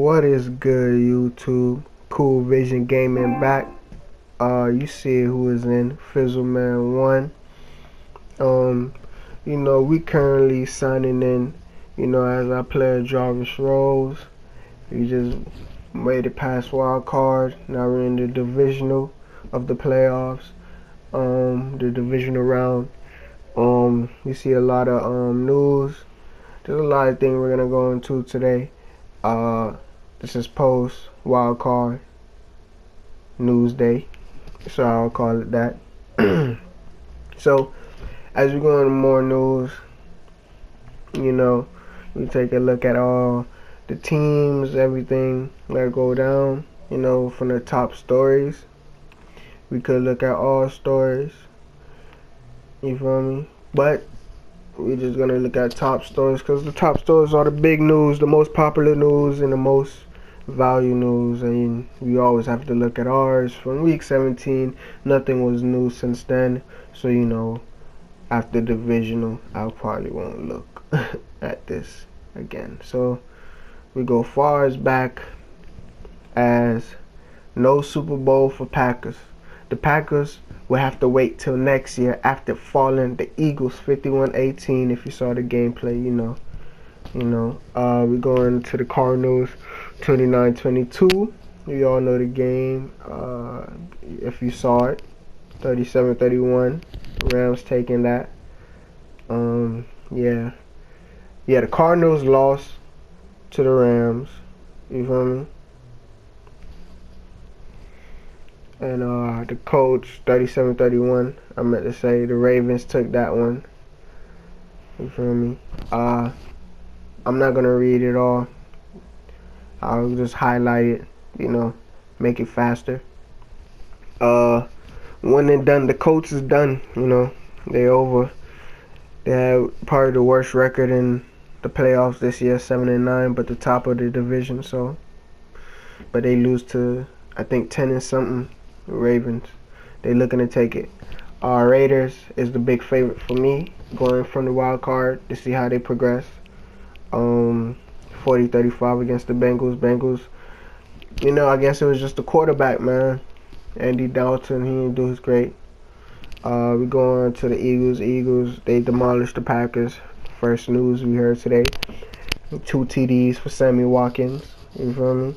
What is good, YouTube? Cool Vision Gaming back. You see who is in Fizzleman 1. We currently signing in, as our player Jarvis Rose. We just made it past Wildcard. Now we're in the divisional of the playoffs. The divisional round. We see a lot of news. There's a lot of things we're gonna go into today. This is post Wildcard news day, so I'll call it that. So as we go into more news, we take a look at all the teams, everything that go down, from the top stories. We could look at all stories, you feel me? But we're just gonna look at top stories because the top stories are the big news, the most popular news, and the most value news. And we always have to look at ours from week 17. Nothing was new since then, so after divisional, I probably won't look at this again. So we go far as back as no Super Bowl for Packers. The Packers will have to wait till next year after falling the Eagles 51-18. If you saw the gameplay, we're going to the Cardinals 29-22. You all know the game. If you saw it, 37-31. Rams taking that. The Cardinals lost to the Rams. You feel me? And the Colts 37-31. I meant to say the Ravens took that one. You feel me? I'm not gonna read it all. I'll just highlight it, make it faster. One and done. The Colts is done. They over. They had probably the worst record in the playoffs this year, 7-9, but the top of the division. But they lose to, I think, 10 and something. Ravens. They looking to take it. Raiders is the big favorite for me, going from the wild card to see how they progress. 40-35 against the Bengals. I guess it was just the quarterback, man. Andy Dalton, he didn't do his great. We go on to the Eagles. Eagles, they demolished the Packers. First news we heard today. 2 TDs for Sammy Watkins. You feel me?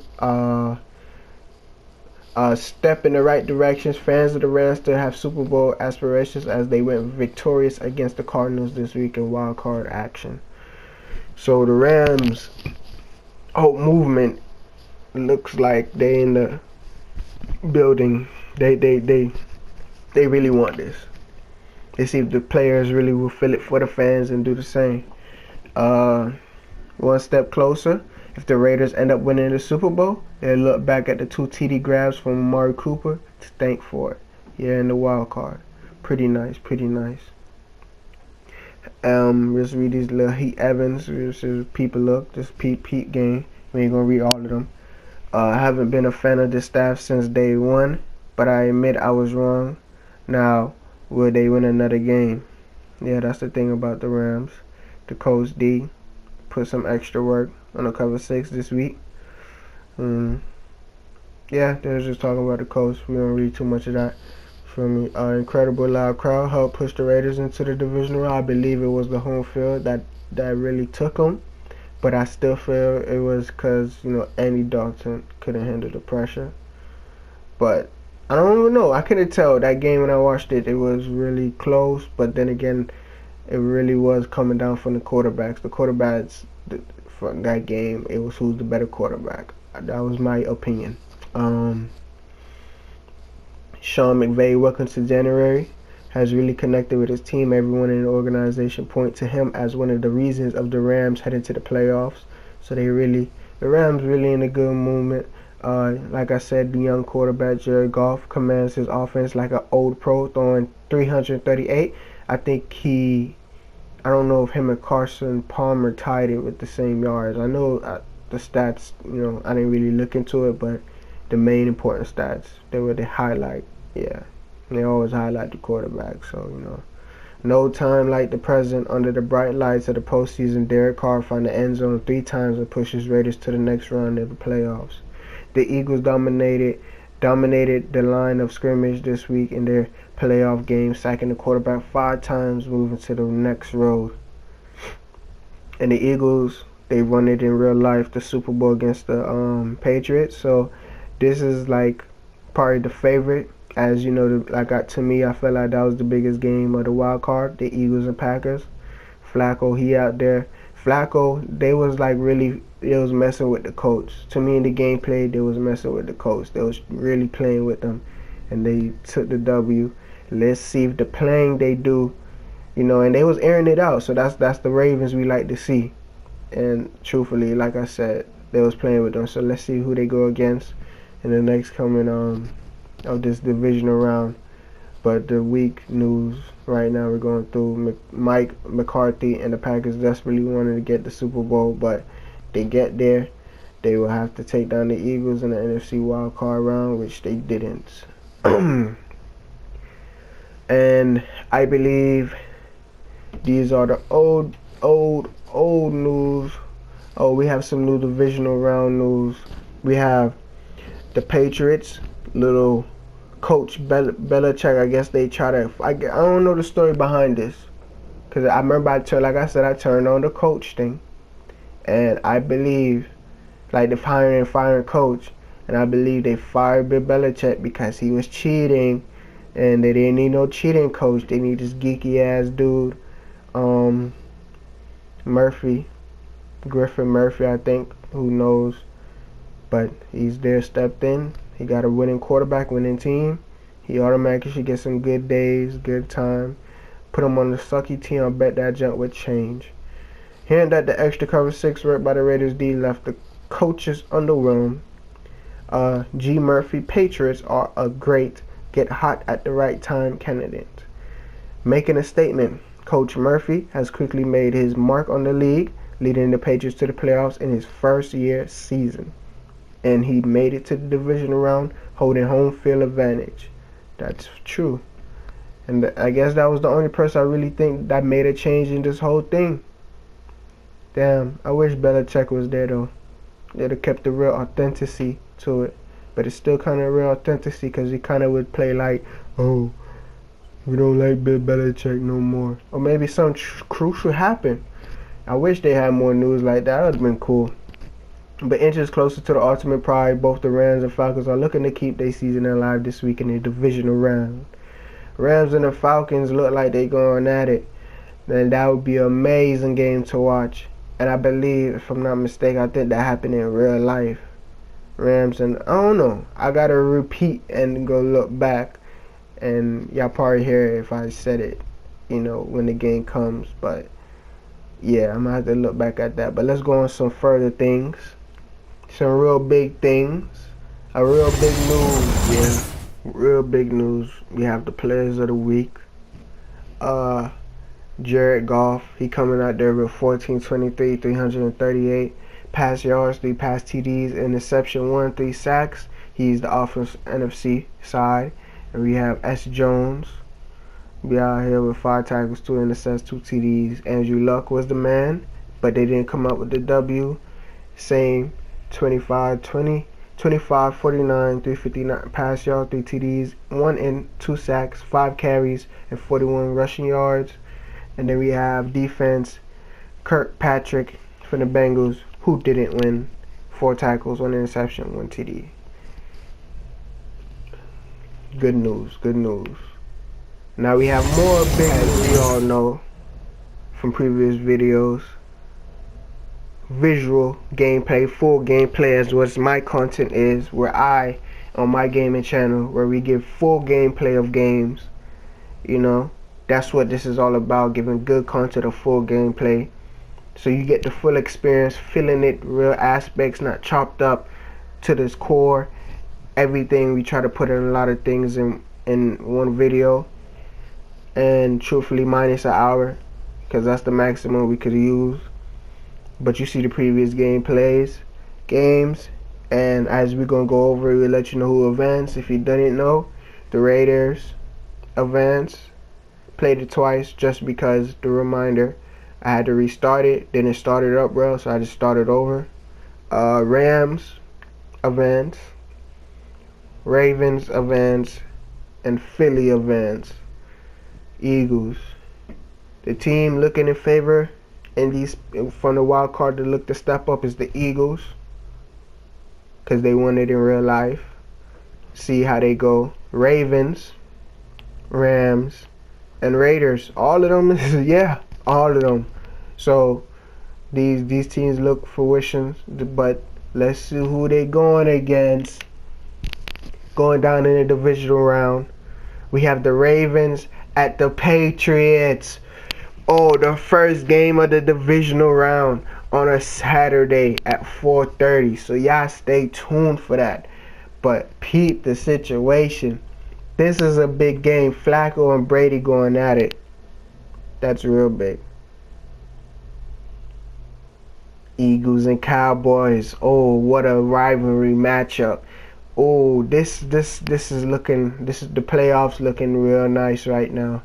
Step in the right directions. Fans of the Rams still have Super Bowl aspirations as they went victorious against the Cardinals this week in wild card action. So the Rams' whole movement looks like they in the building. They really want this. They see if the players really will feel it for the fans and do the same. One step closer. If the Raiders end up winning the Super Bowl, they'll look back at the 2 TD grabs from Amari Cooper to thank for it. Yeah, in the wild card. Pretty nice. Let's read these little Heat Evans. This is people look. This Pete game. We ain't gonna read all of them. I haven't been a fan of this staff since day one, but I admit I was wrong. Now, will they win another game? Yeah, that's the thing about the Rams. The Coach D put some extra work on the cover 6 this week. They're just talking about the coach. We don't read too much of that. For me, incredible loud crowd helped push the Raiders into the divisional round. I believe it was the home field that really took them, but I still feel it was because Andy Dalton couldn't handle the pressure. But I don't even know. I couldn't tell that game when I watched it. It was really close, but then again, it really was coming down from the quarterbacks. The quarterbacks for that game, it was who's the better quarterback. That was my opinion. Sean McVay, welcome to January, has really connected with his team. Everyone in the organization point to him as one of the reasons of the Rams heading to the playoffs. So the Rams really in a good movement. Like I said, the young quarterback Jared Goff commands his offense like an old pro, throwing 338. I don't know if him and Carson Palmer tied it with the same yards. I know the stats, I didn't really look into it, but the main important stats, they highlight. Yeah, they always highlight the quarterback. So, No time like the present. Under the bright lights of the postseason, Derek Carr found the end zone 3 times and pushes Raiders to the next round of the playoffs. The Eagles dominated the line of scrimmage this week in their playoff game, sacking the quarterback 5 times, moving to the next road. And the Eagles, they won it in real life, the Super Bowl against the Patriots. So this is like probably the favorite. As you know, to me, I felt like that was the biggest game of the wild card, the Eagles and Packers. Flacco, he out there. Flacco, they was messing with the coach. To me, in the gameplay, they was messing with the coach. They was really playing with them, and they took the W. Let's see if the playing they do, and they was airing it out. So that's the Ravens we like to see. And truthfully, like I said, they was playing with them. So let's see who they go against in the next coming of this divisional round. But the week news right now, we're going through Mike McCarthy and the Packers desperately wanted to get the Super Bowl, but they get there, they will have to take down the Eagles in the NFC Wildcard round, which they didn't. And I believe these are the old news. Oh, we have some new divisional round news. We have the Patriots, little coach Belichick. I guess they try to. I don't know the story behind this, because I remember I turned on the coach thing, and I believe like the hiring and firing coach, and I believe they fired Bill Belichick because he was cheating, and they didn't need no cheating coach. They need this geeky ass dude, Griffin Murphy, I think. Who knows? But he's there, stepped in. He got a winning quarterback, winning team. He automatically should get some good days, good time. Put him on the sucky team. I bet that jump would change. Hearing that the extra cover 6 work by the Raiders D left the coaches underwhelmed. G. Murphy, Patriots are a great get hot at the right time candidate. Making a statement, Coach Murphy has quickly made his mark on the league, leading the Patriots to the playoffs in his first year season. And he made it to the divisional round, holding home field advantage. That's true. And I guess that was the only person I really think that made a change in this whole thing. Damn, I wish Belichick was there though. They'd have kept the real authenticity to it. But it's still kind of real authenticity, because he kind of would play like, oh, we don't like Bill Belichick no more. Or maybe something crucial happened. I wish they had more news like that. That would have been cool. But inches closer to the ultimate pride, both the Rams and Falcons are looking to keep their season alive this week in the divisional round. Rams and the Falcons look like they're going at it. Then that would be an amazing game to watch. And I believe, if I'm not mistaken, I think that happened in real life. Rams and, I don't know. I got to repeat and go look back. And y'all probably hear it if I said it, when the game comes. But yeah, I'm going to have to look back at that. But let's go on some further things. Some real big things. A real big news, yeah. Real big news. We have the players of the week. Jared Goff, he coming out there with 1423, 338 pass yards, 3 pass TDs, interception 1, 3 sacks. He's the offense NFC side. And we have S. Jones. We out here with 5 tackles, 2 interceptions, 2 TDs. Andrew Luck was the man, but they didn't come up with the W. Same 25-20, 25-49, 359 pass yards, 3 TDs, 1 and 2 sacks, 5 carries, and 41 rushing yards. And then we have defense, Kirkpatrick from the Bengals, who didn't win, 4 tackles, 1 interception, 1 TD. Good news, good news. Now we have more big, as we all know from previous videos. Visual gameplay, full gameplay as what my content is, where I, on my gaming channel, where we give full gameplay of games. That's what this is all about, giving good content of full gameplay. So you get the full experience, feeling it, real aspects, not chopped up to this core. Everything, we try to put in a lot of things in one video. And truthfully, minus an hour, because that's the maximum we could use. But you see the previous games, and as we're going to go over, we'll let you know who advanced. If you didn't know, the Raiders advanced, Played it twice just because the reminder. I had to restart it. Didn't start it up, bro, so I just started over. Rams events, Ravens events, and Philly events. Eagles. The team looking in favor in these from the wild card to look to step up is the Eagles, because they won it in real life. See how they go. Ravens, Rams, and Raiders. All of them is yeah, all of them. So these teams look fruition, but let's see who they going against. Going down in the divisional round, we have the Ravens at the Patriots. Oh, the first game of the divisional round on a Saturday at 4:30. So y'all stay tuned for that. But peep the situation. This is a big game. Flacco and Brady going at it. That's real big. Eagles and Cowboys. Oh, what a rivalry matchup. Oh, this is the playoffs looking real nice right now.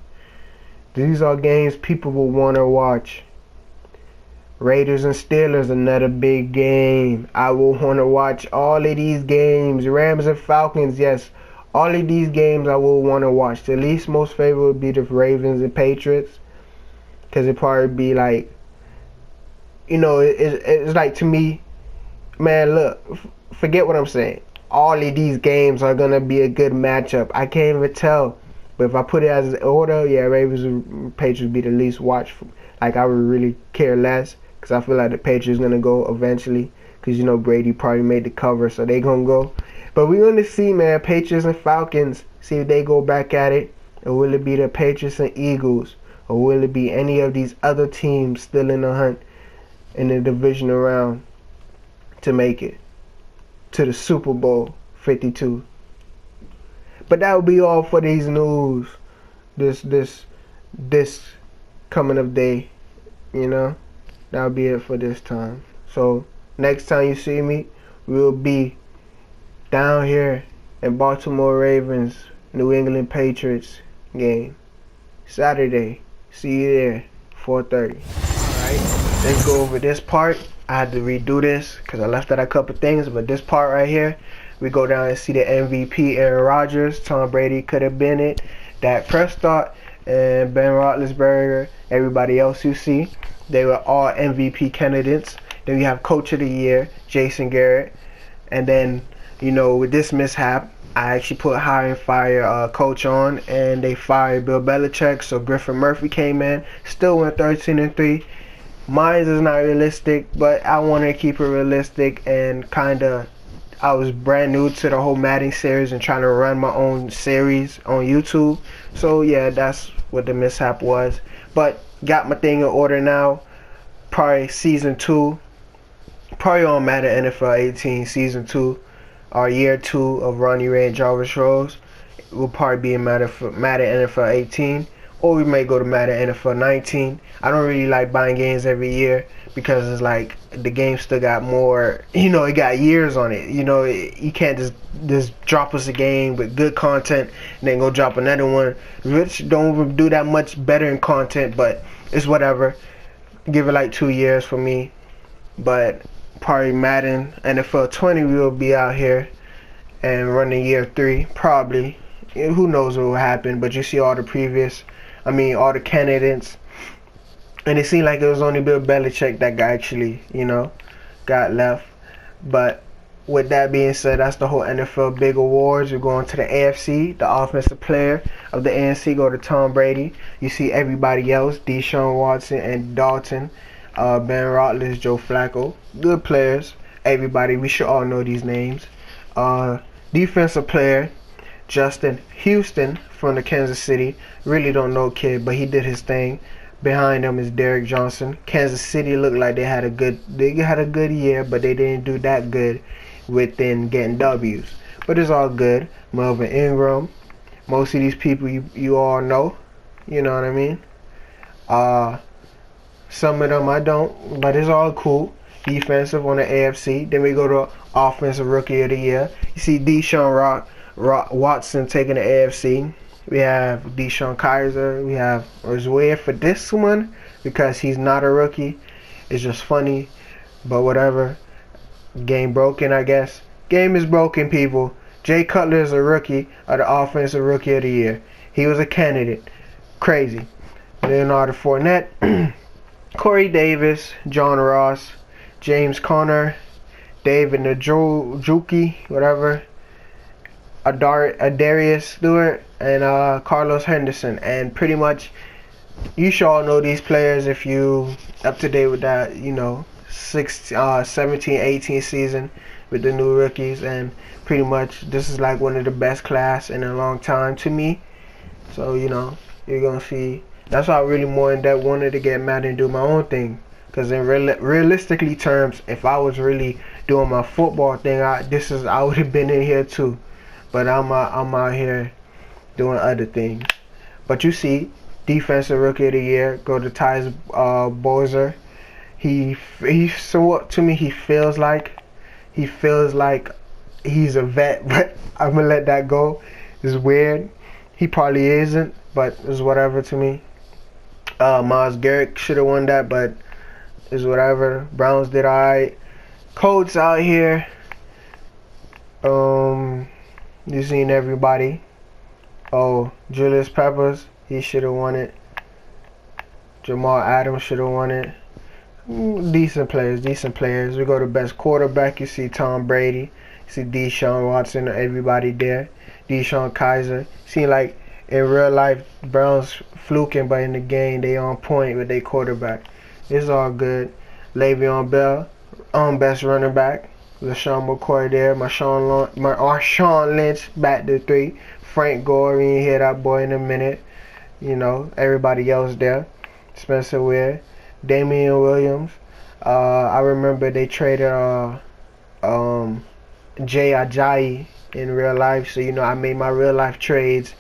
These are games people will want to watch. Raiders and Steelers, another big game. I will want to watch all of these games. Rams and Falcons, yes. All of these games I will want to watch. The least most favorite would be the Ravens and Patriots, because it probably be like, you know, it's like, to me, man, look, forget what I'm saying. All of these games are going to be a good matchup. I can't even tell. But if I put it as an order, yeah, Ravens and Patriots be the least watched. Like, I would really care less, because I feel like the Patriots going to go eventually, because, you know, Brady probably made the cover, so they going to go. But we're going to see, man, Patriots and Falcons, see if they go back at it. Or will it be the Patriots and Eagles? Or will it be any of these other teams still in the hunt in the divisional round to make it to the Super Bowl 52? But that will be all for these news this coming of day, you know. That'll be it for this time. So next time you see me, we'll be down here in Baltimore Ravens, New England Patriots game. Saturday. See you there, 4:30. Alright, let's go over this part. I had to redo this because I left out a couple things, but this part right here, we go down and see the MVP, Aaron Rodgers. Tom Brady could have been it. Dak Prescott and Ben Roethlisberger. Everybody else you see, they were all MVP candidates. Then we have Coach of the Year, Jason Garrett. And then, you know, with this mishap, I actually put hire and fire coach on, and they fired Bill Belichick. So Griffin Murphy came in, still went 13-3. Mine is not realistic, but I want to keep it realistic, and kind of, I was brand new to the whole Madden series and trying to run my own series on YouTube. So yeah, that's what the mishap was. But got my thing in order now. Probably season 2, probably on Madden NFL 18 season 2, or year 2 of Ronnie Ray and Jarvis Rose. It will probably be in Madden NFL 18, or we may go to Madden NFL 19. I don't really like buying games every year, because it's like the game still got more, you know, it got years on it. You know, you can't just drop us a game with good content and then go drop another one. Which don't even do that much better in content, but it's whatever. Give it like 2 years for me. But probably Madden NFL 20 we will be out here and running year 3 probably. Who knows what will happen, but you see all the all the candidates. And it seemed like it was only Bill Belichick that got actually, you know, got left. But with that being said, that's the whole NFL big awards. We're going to the AFC. The offensive player of the ANC go to Tom Brady. You see everybody else, Deshaun Watson and Dalton, Ben Roethlisberger, Joe Flacco. Good players. Everybody, we should all know these names. Defensive player, Justin Houston from the Kansas City. Really don't know kid, but he did his thing. Behind them is Derrick Johnson. Kansas City looked like they had a good year, but they didn't do that good within getting W's. But it's all good. Melvin Ingram. Most of these people you all know. You know what I mean? Some of them I don't, but it's all cool. Defensive on the AFC. Then we go to Offensive Rookie of the Year. You see Deshaun Watson taking the AFC. We have Deshaun Kaiser. We have Rozier for this one because he's not a rookie. It's just funny, but whatever. Game broken, I guess. Game is broken, people. Jay Cutler is a rookie of the Offensive Rookie of the Year. He was a candidate. Crazy. Leonardo Fournette, Corey Davis, John Ross, James Conner, David Njoku, whatever, Adarius Stewart, and Carlos Henderson. And pretty much, you should all know these players if you up to date with that, 17-18 season with the new rookies. And pretty much, this is like one of the best class in a long time to me. So, you're going to see. That's why I really more in depth wanted to get Madden and do my own thing. Because in realistically terms, if I was really doing my football thing, I would have been in here too. But I'm out here doing other things. But you see, Defensive Rookie of the Year go to Tyus Bowser. He so to me he feels like he's a vet, but I'm gonna let that go. It's weird. He probably isn't, but it's whatever to me. Myles Garrett should have won that, but it's whatever. Browns did alright. Colts out here. You seen everybody. Oh, Julius Peppers, he should have won it. Jamal Adams should have won it. Decent players. We go to best quarterback. You see Tom Brady. You see Deshaun Watson. Everybody there. Deshaun Kaiser. See, like in real life, Browns fluking, but in the game they on point with their quarterback. It's all good. Le'Veon Bell, best running back. LaShawn McCoy there. Marshawn Lynch back to 3. Frank Gore, we ain't hear that boy in a minute. Everybody else there. Spencer Ware, Damian Williams. I remember they traded Jay Ajayi in real life. So I made my real life trades.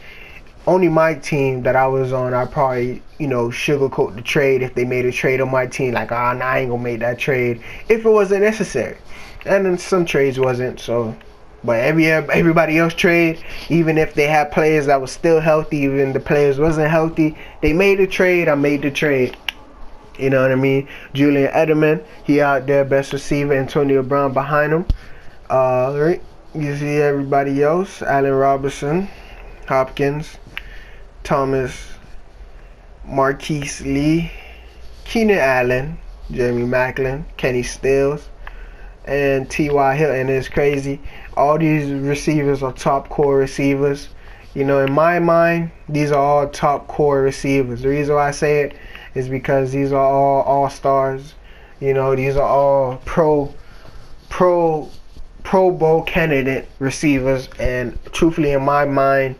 Only my team that I was on, I probably sugarcoat the trade if they made a trade on my team. Like, nah, I ain't gonna make that trade if it wasn't necessary. And then some trades wasn't. So, but everybody else trade, even if they had players that was still healthy, even the players wasn't healthy, they made a trade. I made the trade. You know what I mean? Julian Edelman, he out there, best receiver. Antonio Brown behind him. You see everybody else: Allen Robinson, Hopkins, Thomas, Marquise Lee, Keenan Allen, Jeremy Maclin, Kenny Stills, and T.Y. Hilton. It's crazy. All these receivers are top core receivers. In my mind, these are all top core receivers. The reason why I say it is because these are all stars. These are all Pro Bowl candidate receivers. And truthfully, in my mind,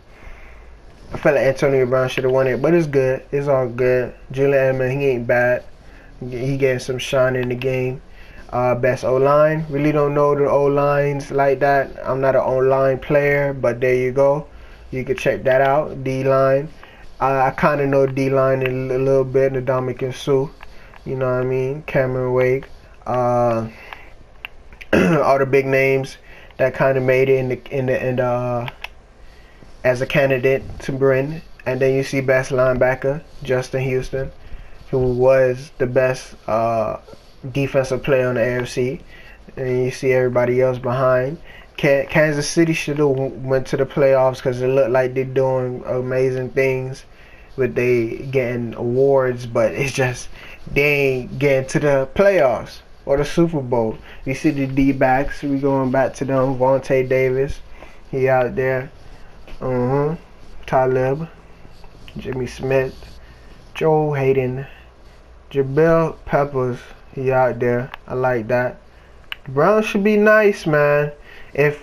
I feel like Antonio Brown should have won it, but it's good. It's all good. Julian Edelman, he ain't bad. He getting some shine in the game. Best O-line. Really don't know the O-lines like that. I'm not an O-line player, but there you go. You can check that out. D-line. I kind of know D-line a little bit. Ndamukong Suh. You know what I mean? Cameron Wake. All the big names that kind of made it in the as a candidate to win. And then you see best linebacker, Justin Houston, who was the best defensive player on the AFC. And you see everybody else behind. Kansas City should have went to the playoffs because it looked like they're doing amazing things with they getting awards, but it's just they ain't getting to the playoffs or the Super Bowl. You see the D-backs, we going back to them. Vontae Davis, he out there. Talib, Jimmy Smith, Joe Hayden, Jabril Peppers, he out there. I like that. Browns should be nice, man. If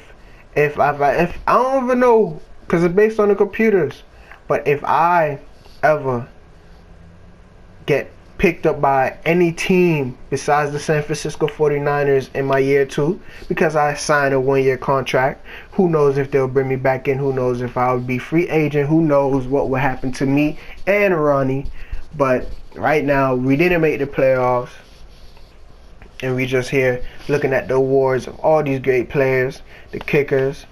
I don't even know, because it's based on the computers, but if I ever get picked up by any team besides the San Francisco 49ers in my year 2, because I signed a 1-year contract, who knows if they'll bring me back in, who knows if I would be free agent, who knows what will happen to me and Ronnie. But right now, we didn't make the playoffs, and we just here looking at the awards of all these great players, the kickers,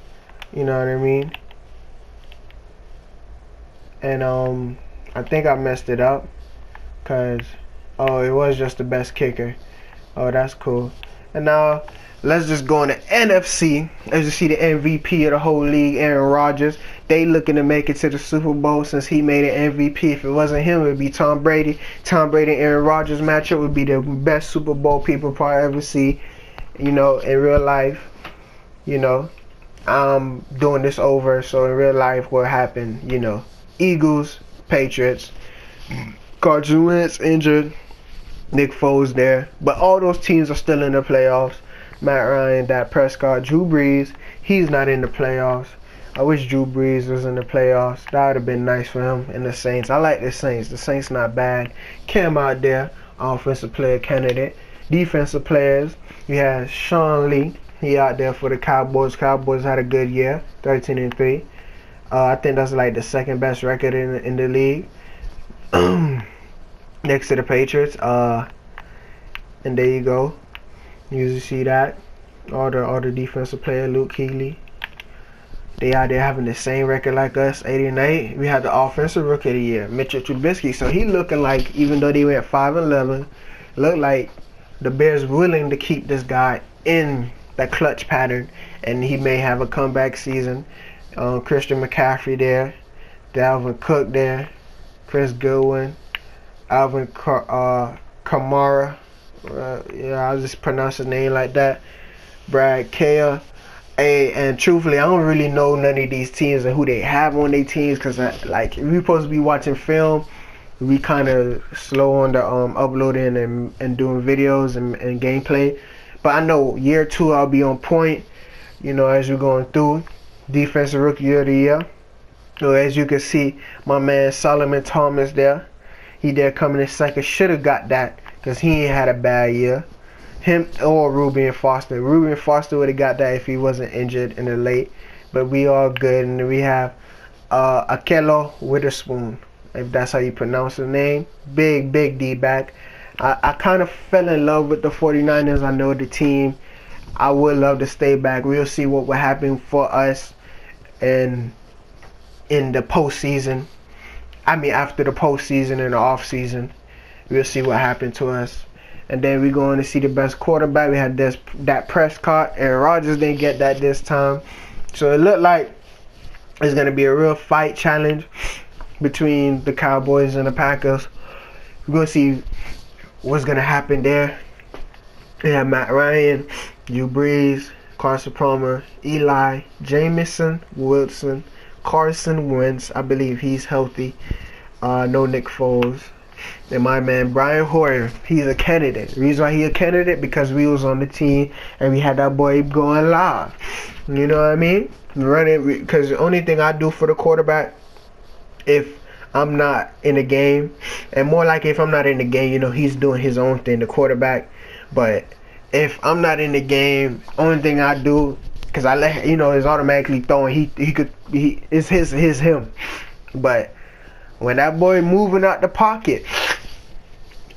you know what I mean? And I think I messed it up, cause it was just the best kicker. Oh, that's cool. And now let's just go on the NFC. Let's just see the MVP of the whole league, Aaron Rodgers. They looking to make it to the Super Bowl since he made an MVP. If it wasn't him, it would be Tom Brady. Tom Brady and Aaron Rodgers matchup would be the best Super Bowl people probably ever see, in real life. I'm doing this over, so in real life what happened, Eagles, Patriots, Carson Wentz injured, Nick Foles there, but all those teams are still in the playoffs. Matt Ryan, Dak Prescott, Drew Brees, he's not in the playoffs. I wish Drew Brees was in the playoffs. That would have been nice for him and the Saints. I like the Saints. The Saints not bad. Cam out there, offensive player candidate. Defensive players, you have Sean Lee. He out there for the Cowboys. Cowboys had a good year, 13-3. I think that's like the second best record in the league, next to the Patriots. And there you go. You usually see that all the defensive player, Luke Kuechly, they out there having the same record like us, 80-8. We had the offensive rookie of the year, Mitchell Trubisky. So he looking like, even though they went 5-11, look like the Bears willing to keep this guy in that clutch pattern, and he may have a comeback season. Christian McCaffrey there, Dalvin Cook there, Chris Goodwin, Alvin Kamara. I'll just pronounce his name like that. Brad Kea. And truthfully, I don't really know none of these teams and who they have on their teams, because if we're supposed to be watching film, we kind of slow on the uploading and doing videos and gameplay. But I know year 2 I'll be on point, as we're going through. Defensive Rookie of the Year. So as you can see, my man Solomon Thomas there. He there coming in second. Should have got that, because he ain't had a bad year. Him or Ruben Foster. Ruben Foster would have got that if he wasn't injured in the late. But we all good. And then we have Akello Witherspoon, if that's how you pronounce his name. Big D-back. I kind of fell in love with the 49ers. I know the team. I would love to stay back. We'll see what will happen for us in the postseason. I mean, after the postseason and the offseason. We'll see what happened to us. And then we're going to see the best quarterback. We had Dak Prescott. Aaron Rodgers didn't get that this time. So it looked like it's going to be a real fight challenge between the Cowboys and the Packers. We're going to see what's going to happen there. We have Matt Ryan, Drew Brees, Carson Palmer, Eli, Jameson, Wilson, Carson Wentz. I believe he's healthy. No Nick Foles. And my man Brian Hoyer, he's a candidate. The reason why he's a candidate, because we was on the team and we had that boy going live. You know what I mean? Running, because the only thing I do for the quarterback, if I'm not in the game, and more like if I'm not in the game, he's doing his own thing, the quarterback. But if I'm not in the game, only thing I do, because I let it's automatically throwing. It's him. But when that boy moving out the pocket,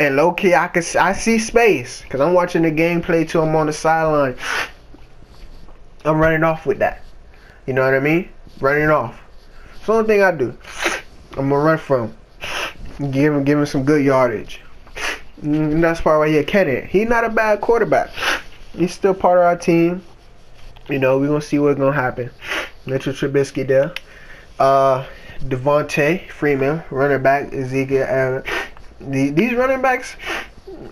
and low key I see space, because I'm watching the gameplay too. I'm on the sideline. I'm running off with that. You know what I mean? Running off. It's the only thing I do. I'm gonna run from him. Give him some good yardage. And that's probably why he's a candidate. He's not a bad quarterback. He's still part of our team. We're gonna see what's gonna happen. Mitchell Trubisky there. Devontae Freeman, running back. Ezekiel. These running backs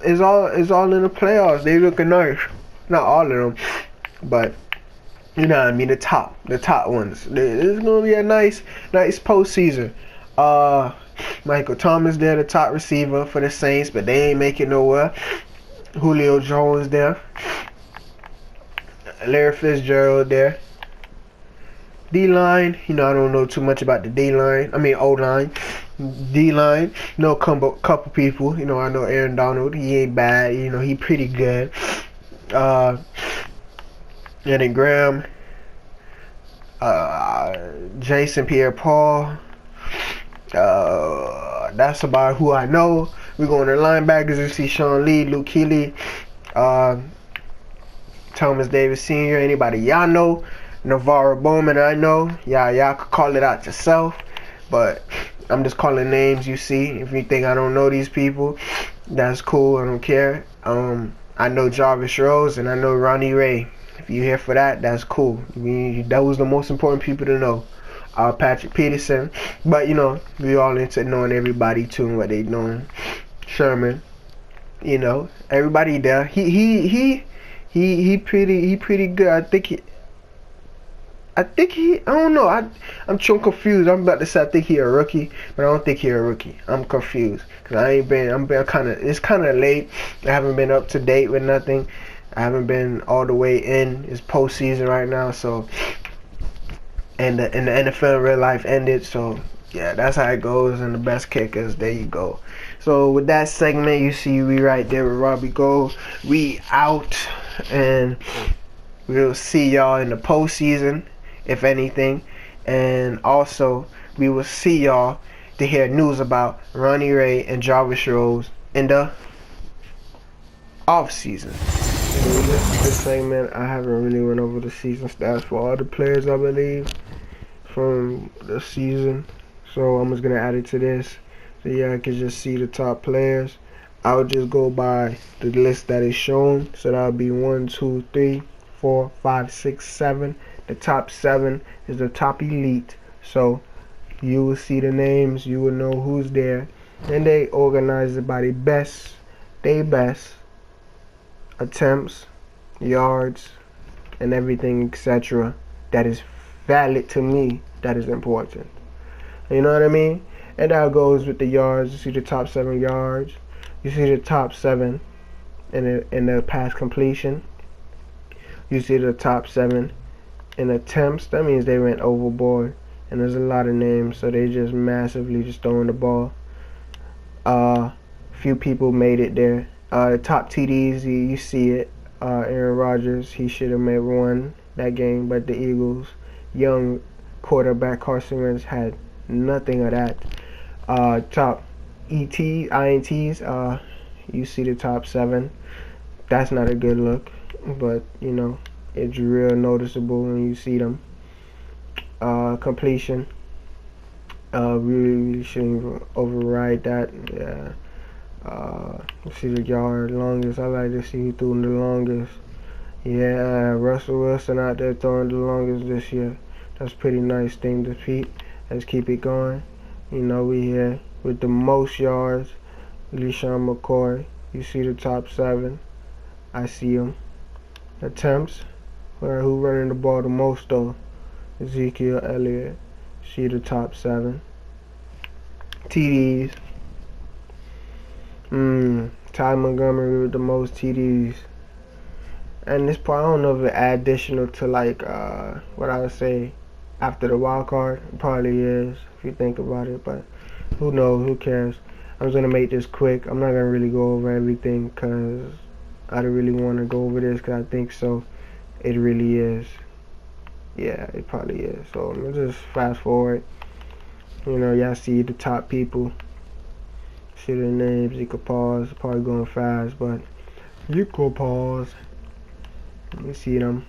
is all in the playoffs. They looking nice. Not all of them, but you know what I mean. The top ones. It's gonna be a nice postseason. Michael Thomas there, the top receiver for the Saints, but they ain't making nowhere. Julio Jones there. Larry Fitzgerald there. D-line, I don't know too much about the D-line. I mean O-line. D-line, couple people. I know Aaron Donald, he ain't bad. He pretty good. And then Graham, Jason Pierre-Paul. That's about who I know. We're going to linebackers. You see Sean Lee, Luke Kuechly, Thomas Davis Sr. Anybody y'all know? Navarro Bowman, I know. Y'all could call it out yourself. But I'm just calling names. You see, if you think I don't know these people, that's cool. I don't care. I know Jarvis Rose and I know Ronnie Ray. If you're here for that, that's cool. That was the most important people to know. Patrick Peterson, but you know, we all into knowing everybody too and what they doing. Sherman, you know, everybody there. He pretty good. I don't know. I'm so confused. I'm about to say I think he a rookie, but I don't think he a rookie. I'm confused because I'm been kind of. It's kind of late. I haven't been up to date with nothing. I haven't been all the way in. It's postseason right now, so. And the NFL in real life ended, so yeah, that's how it goes. And the best kickers, there you go. So with that segment, you see we right there with Robbie Gold. We out, and we'll see y'all in the postseason, if anything. And also, we will see y'all to hear news about Ronnie Ray and Jarvis Rose in the off season. This segment, I haven't really went over the season stats for all the players, I believe, from the season. So I'm just gonna add it to this. So yeah, I can just see the top players. I'll just go by the list that is shown. So that'll be 1, 2, 3, 4, 5, 6, 7. The top 7 is the top elite. So you will see the names, you will know who's there, and they organize it by they best attempts, yards, and everything, etc. that is valid to me, that is important. You know what I mean? And that goes with the yards. You see the top 7 yards. You see the top 7 in the pass completion. You see the top 7 in attempts. That means they went overboard. And there's a lot of names, so they just massively just throwing the ball. Few people made it there. The top TDs, you see it. Aaron Rodgers, he should have won that game, but the Eagles, young quarterback Carson Wentz had nothing of that. Top INTs, you see the top 7. That's not a good look, but you know, it's real noticeable when you see them. Completion, really shouldn't override that. Yeah. See the yard longest. I like to see who threw the longest. Yeah, Russell Wilson out there throwing the longest this year. That's pretty nice thing to Pete. Let's keep it going. You know, we here with the most yards. LeSean McCoy. You see the top 7. I see him. Attempts. Who running the ball the most though? Ezekiel Elliott. See the top 7. TDs. Ty Montgomery with the most TDs. And this part, I don't know if it's additional to like what I would say after the wild card. It probably is if you think about it, but who knows? Who cares? I'm just gonna make this quick. I'm not gonna really go over everything because I don't really want to go over this because I think so. It really is. Yeah, it probably is. So let's just fast forward. You know, y'all see the top people. See their names. You could pause. Probably going fast, but you could pause. Let me see them.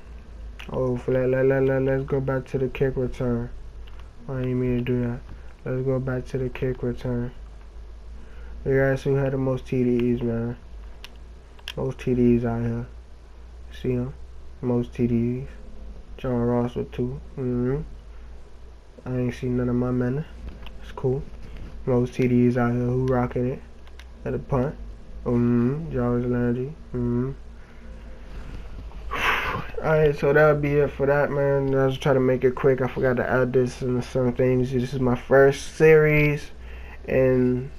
Oh, let's go back to the kick return. I didn't mean to do that. Let's go back to the kick return. You guys who had the most TDs, man. Most TDs out here. See them? Most TDs. John Ross with 2. I ain't seen none of my men. It's cool. Most TDs out here. Who rocking it? At the punt. Jarvis Landry. Alright, so that'll be it for that, man. I was trying to make it quick. I forgot to add this and some things. This is my first series, and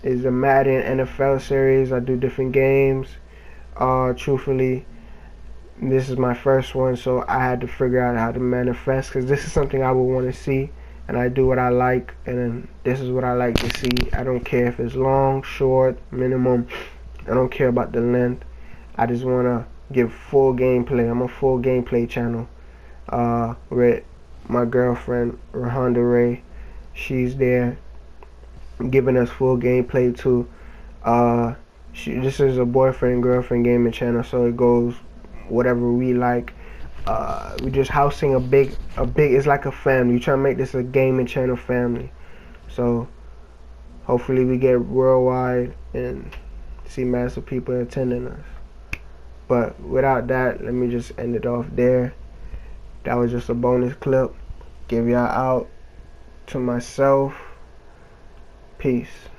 it's a Madden NFL series. I do different games. Truthfully, this is my first one, so I had to figure out how to manifest, because this is something I would want to see, and I do what I like, and then this is what I like to see. I don't care if it's long, short, minimum. I don't care about the length. I just want to give full gameplay. I'm a full gameplay channel with my girlfriend Rhonda Ray. She's there giving us full gameplay too. This is a boyfriend girlfriend gaming channel, so it goes whatever we like. We just housing a big it's like a family. We try to make this a gaming channel family. So Hopefully we get worldwide and see massive people attending us. But without that, let me just end it off there. That was just a bonus clip. Give y'all out to myself. Peace.